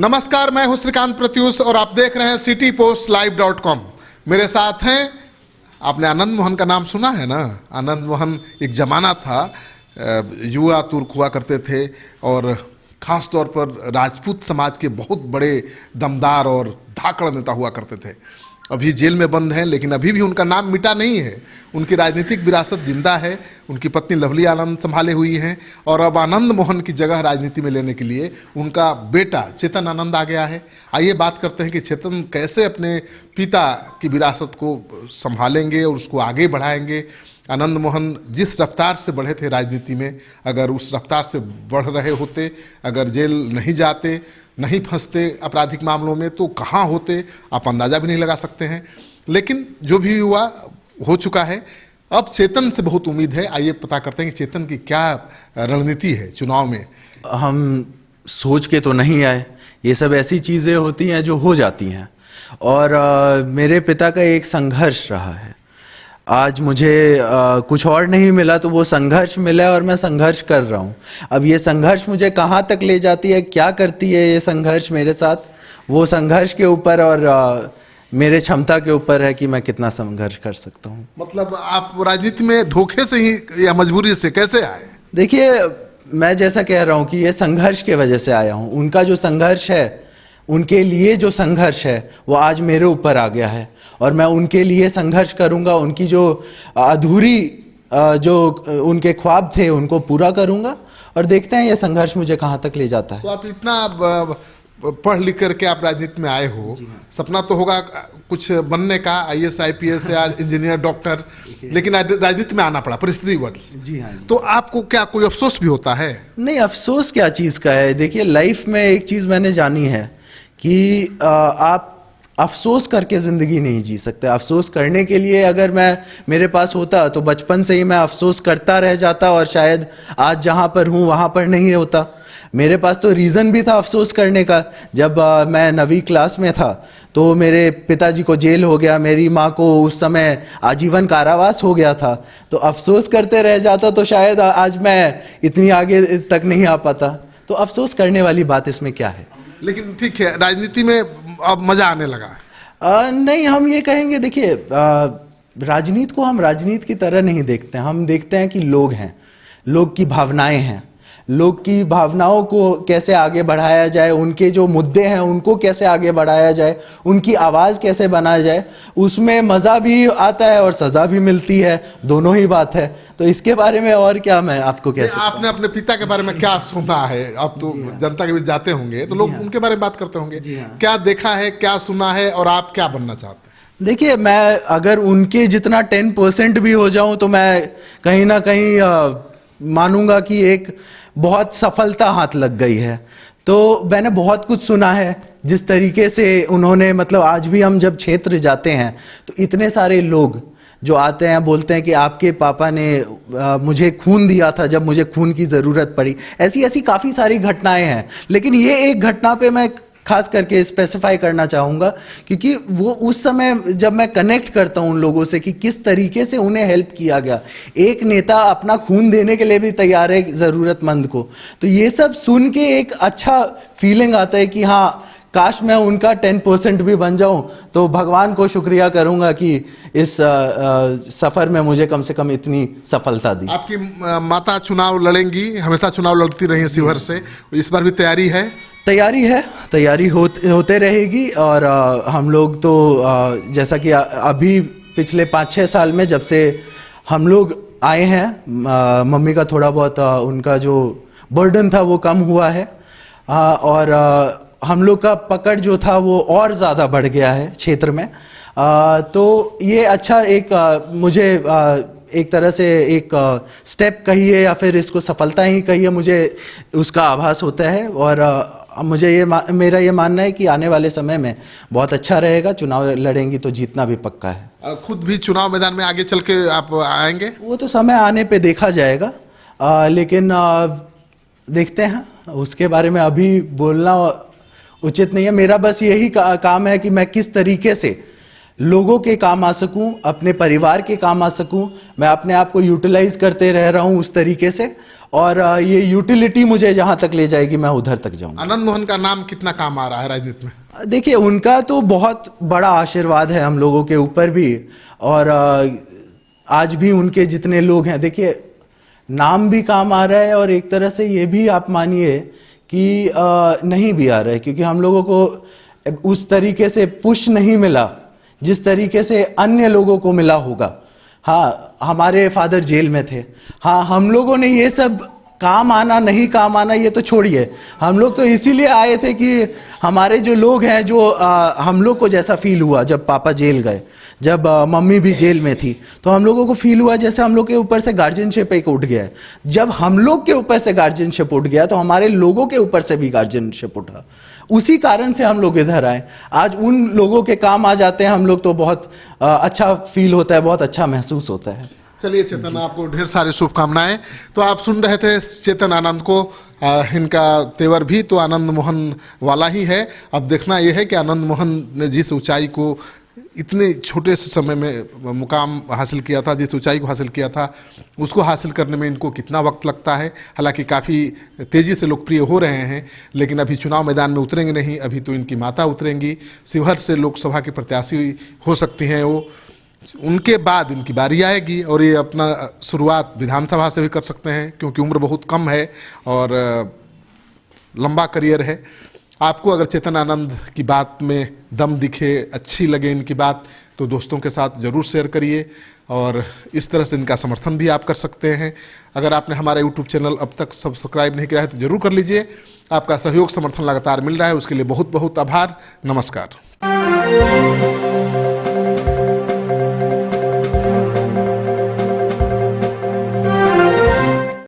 नमस्कार, मैं हूं श्रीकांत प्रत्युष और आप देख रहे हैं citypostlive.com। मेरे साथ हैं, आपने आनंद मोहन का नाम सुना है ना। आनंद मोहन एक जमाना था, युवा तुर्क हुआ करते थे और ख़ास तौर पर राजपूत समाज के बहुत बड़े दमदार और धाकड़ नेता हुआ करते थे। अभी जेल में बंद हैं, लेकिन अभी भी उनका नाम मिटा नहीं है। उनकी राजनीतिक विरासत जिंदा है। उनकी पत्नी लवली आनंद संभाले हुई हैं और अब आनंद मोहन की जगह राजनीति में लेने के लिए उनका बेटा चेतन आनंद आ गया है। आइए बात करते हैं कि चेतन कैसे अपने पिता की विरासत को संभालेंगे और उसको आगे बढ़ाएंगे। आनंद मोहन जिस रफ्तार से बढ़े थे राजनीति में, अगर उस रफ्तार से बढ़ रहे होते, अगर जेल नहीं जाते, नहीं फंसते आपराधिक मामलों में, तो कहाँ होते आप अंदाज़ा भी नहीं लगा सकते हैं। लेकिन जो भी हुआ हो चुका है। अब चेतन से बहुत उम्मीद है। आइए पता करते हैं कि चेतन की क्या रणनीति है चुनाव में। हम सोच के तो नहीं आए, ये सब ऐसी चीज़ें होती हैं जो हो जाती हैं और मेरे पिता का एक संघर्ष रहा है। आज मुझे कुछ और नहीं मिला तो वो संघर्ष मिला और मैं संघर्ष कर रहा हूँ। अब ये संघर्ष मुझे कहाँ तक ले जाती है, क्या करती है ये संघर्ष मेरे साथ, वो संघर्ष के ऊपर और मेरे क्षमता के ऊपर है कि मैं कितना संघर्ष कर सकता हूँ। मतलब आप राजनीति में धोखे से ही या मजबूरी से कैसे आए? देखिए, मैं जैसा कह रहा हूँ कि ये संघर्ष के वजह से आया हूँ। उनका जो संघर्ष है, उनके लिए जो संघर्ष है वो आज मेरे ऊपर आ गया है और मैं उनके लिए संघर्ष करूंगा। उनकी जो अधूरी जो उनके ख्वाब थे उनको पूरा करूंगा और देखते हैं ये संघर्ष मुझे कहाँ तक ले जाता है। तो आप इतना पढ़ लिख करके आप राजनीति में आए हो, सपना तो होगा कुछ बनने का, IAS IPS या इंजीनियर डॉक्टर, लेकिन राजनीति में आना पड़ा परिस्थितिवश। जी हाँ। तो आपको क्या कोई अफसोस भी होता है? नहीं, अफसोस क्या चीज़ का है। देखिए, लाइफ में एक चीज़ मैंने जानी है कि आप अफसोस करके ज़िंदगी नहीं जी सकते। अफसोस करने के लिए अगर मेरे पास होता तो बचपन से ही मैं अफसोस करता रह जाता और शायद आज जहाँ पर हूँ वहाँ पर नहीं होता। मेरे पास तो रीज़न भी था अफसोस करने का। जब मैं 9वीं क्लास में था तो मेरे पिताजी को जेल हो गया, मेरी माँ को उस समय आजीवन कारावास हो गया था। तो अफसोस करते रह जाता तो शायद आज मैं इतनी आगे तक नहीं आ पाता। तो अफसोस करने वाली बात इसमें क्या है। लेकिन ठीक है, राजनीति में अब मजा आने लगा। नहीं, हम ये कहेंगे, देखिए, राजनीति को हम राजनीति की तरह नहीं देखते हैं। हम देखते हैं कि लोग हैं, लोग की भावनाएं हैं, लोग की भावनाओं को कैसे आगे बढ़ाया जाए, उनके जो मुद्दे हैं उनको कैसे आगे बढ़ाया जाए, उनकी आवाज़ कैसे बनाया जाए। उसमें मज़ा भी आता है और सज़ा भी मिलती है, दोनों ही बात है। तो इसके बारे में और क्या मैं आपको कह सकता हूं। आपने अपने पिता के बारे में क्या सुना है? आप तो जनता के बीच जाते होंगे तो लोग उनके बारे में बात करते होंगे। क्या देखा है, क्या सुना है और आप क्या बनना चाहते हैं? देखिए, मैं अगर उनके जितना 10% भी हो जाऊं तो मैं कहीं ना कहीं मानूंगा कि एक बहुत सफलता हाथ लग गई है। तो मैंने बहुत कुछ सुना है जिस तरीके से उन्होंने, मतलब आज भी हम जब क्षेत्र जाते हैं तो इतने सारे लोग जो आते हैं बोलते हैं कि आपके पापा ने मुझे खून दिया था जब मुझे खून की ज़रूरत पड़ी। ऐसी ऐसी काफ़ी सारी घटनाएं हैं, लेकिन ये एक घटना पे मैं खास करके स्पेसिफाई करना चाहूँगा क्योंकि वो उस समय जब मैं कनेक्ट करता हूँ उन लोगों से कि किस तरीके से उन्हें हेल्प किया गया। एक नेता अपना खून देने के लिए भी तैयार है ज़रूरतमंद को। तो ये सब सुन के एक अच्छा फीलिंग आता है कि हाँ, काश मैं उनका 10% भी बन जाऊं तो भगवान को शुक्रिया करूंगा कि इस सफ़र में मुझे कम से कम इतनी सफलता दी। आपकी माता चुनाव लड़ेंगी, हमेशा चुनाव लड़ती रही हैं शिवहर से, इस बार भी तैयारी है? तैयारी होते रहेगी और हम लोग तो जैसा कि अभी पिछले 5-6 साल में जब से हम लोग आए हैं, मम्मी का थोड़ा बहुत उनका जो बर्डन था वो कम हुआ है और हम लोग का पकड़ जो था वो और ज़्यादा बढ़ गया है क्षेत्र में। तो ये अच्छा एक मुझे एक तरह से एक स्टेप कहिए या फिर इसको सफलता ही कहिए, मुझे उसका आभास होता है और मुझे मेरा ये मानना है कि आने वाले समय में बहुत अच्छा रहेगा। चुनाव लड़ेंगी तो जीतना भी पक्का है। खुद भी चुनाव मैदान में आगे चल के आप आएंगे? वो तो समय आने पे देखा जाएगा, लेकिन देखते हैं, उसके बारे में अभी बोलना उचित नहीं है। मेरा बस यही काम है कि मैं किस तरीके से लोगों के काम आ सकूं, अपने परिवार के काम आ सकूं, मैं अपने आप को यूटिलाइज करते रह रहा हूं उस तरीके से, और ये यूटिलिटी मुझे जहां तक ले जाएगी मैं उधर तक जाऊंगा। आनंद मोहन का नाम कितना काम आ रहा है राजनीति में? देखिए, उनका तो बहुत बड़ा आशीर्वाद है हम लोगों के ऊपर भी, और आज भी उनके जितने लोग हैं, देखिए नाम भी काम आ रहा है, और एक तरह से ये भी आप मानिए कि नहीं भी आ रहा है, क्योंकि हम लोगों को उस तरीके से पुश नहीं मिला जिस तरीके से अन्य लोगों को मिला होगा। हाँ, हमारे फादर जेल में थे, हाँ हम लोगों ने ये सब काम आना नहीं काम आना ये तो छोड़िए, हम लोग तो इसीलिए आए थे कि हमारे जो लोग हैं, जो हम लोग को जैसा फील हुआ जब पापा जेल गए, जब मम्मी भी जेल में थी, तो हम लोगों को फील हुआ जैसे हम लोग के ऊपर से गार्जियनशिप एक उठ गया है। जब हम लोग के ऊपर से गार्जियनशिप उठ गया तो हमारे लोगों के ऊपर से भी गार्जियनशिप उठा, उसी कारण से हम लोग इधर आए। आज उन लोगों के काम आ जाते हैं हम लोग, तो बहुत अच्छा फील होता है, बहुत अच्छा महसूस होता है। चलिए चेतन, आपको ढेर सारी शुभकामनाएं। तो आप सुन रहे थे चेतन आनंद को, इनका तेवर भी तो आनंद मोहन वाला ही है। अब देखना यह है कि आनंद मोहन ने जिस ऊंचाई को इतने छोटे से समय में मुकाम हासिल किया था, जिस ऊंचाई को हासिल किया था, उसको हासिल करने में इनको कितना वक्त लगता है। हालांकि काफ़ी तेज़ी से लोकप्रिय हो रहे हैं, लेकिन अभी चुनाव मैदान में उतरेंगे नहीं, अभी तो इनकी माता उतरेंगी। शिवहर से लोकसभा के प्रत्याशी हो सकती हैं वो, उनके बाद इनकी बारी आएगी, और ये अपना शुरुआत विधानसभा से भी कर सकते हैं, क्योंकि उम्र बहुत कम है और लंबा करियर है। आपको अगर चेतन आनंद की बात में दम दिखे, अच्छी लगे इनकी बात, तो दोस्तों के साथ ज़रूर शेयर करिए, और इस तरह से इनका समर्थन भी आप कर सकते हैं। अगर आपने हमारा यूट्यूब चैनल अब तक सब्सक्राइब नहीं किया है तो ज़रूर कर लीजिए। आपका सहयोग समर्थन लगातार मिल रहा है, उसके लिए बहुत बहुत आभार। नमस्कार।